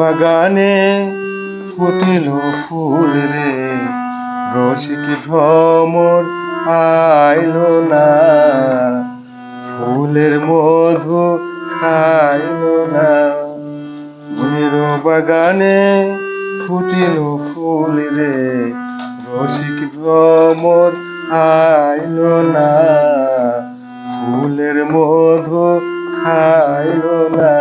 বাগানে ফুটিল ফুল রে, রসিক ভ্রমর আইল না, ফুলের মধু খাইল না। মনের বাগানে ফুটিল ফুল রে, রসিক ভ্রমর আইল না, ফুলের মধু খাইল না।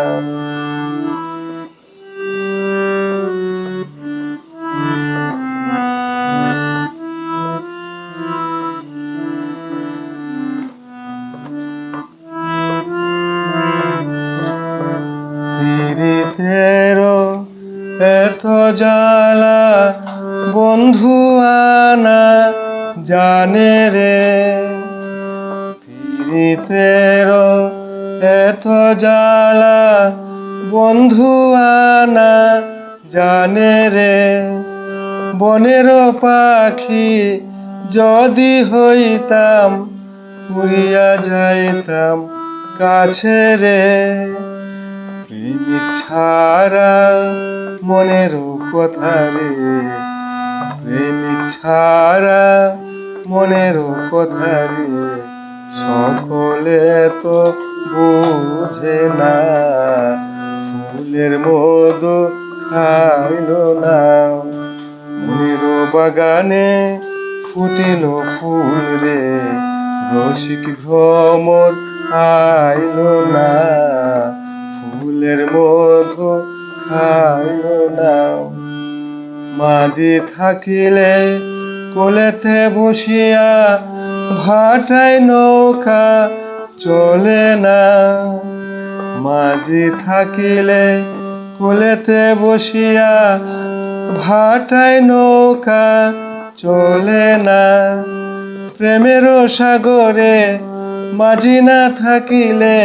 পীড়িতেরও এত জ্বালা বন্ধু আনা জানে রে, পীড়িতেরও এত জ্বালা বন্ধু আনা জানে রে। বনের পাখি যদি হইতাম, উড়িয়া যাইতাম কাছে রে। প্রেমিক ছাড়া মনের কথা রে, প্রেমিক ছাড়া মনের কথা রে, সকলে তো বুঝে না, ফুলের মধু খাইল না। মনের বাগানে ফুটিল ফুল রে, রসিক ভ্রমর আইল না, ফুলের মধু খাইল না। মাঝি থাকিলে কোলেতে বসিয়া, ভাটায় নৌকা চলে না। মাঝি থাকিলে কোলেতে বসিয়া, ভাটায় নৌকা চলে না। প্রেমের সাগরে মাঝি না থাকিলে,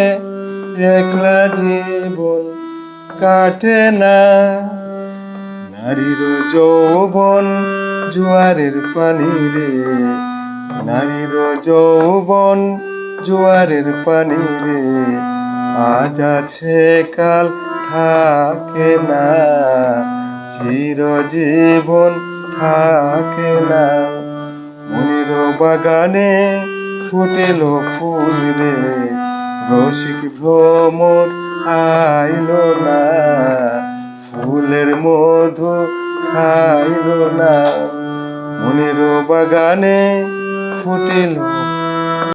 একলা জীবন কাটে না। নারীর যৌবন জোয়ারের পানি রে, নারীর যৌবন জোয়ারের পানি রে, আজ আছে কাল থাকে না, চিরজীবন থাকে না। মনের বাগানে ফুটিল ফুল রে, রসিক ভ্রমর আইল না, ফুলের মধু খাইল না। মনের বাগানে ফুটিল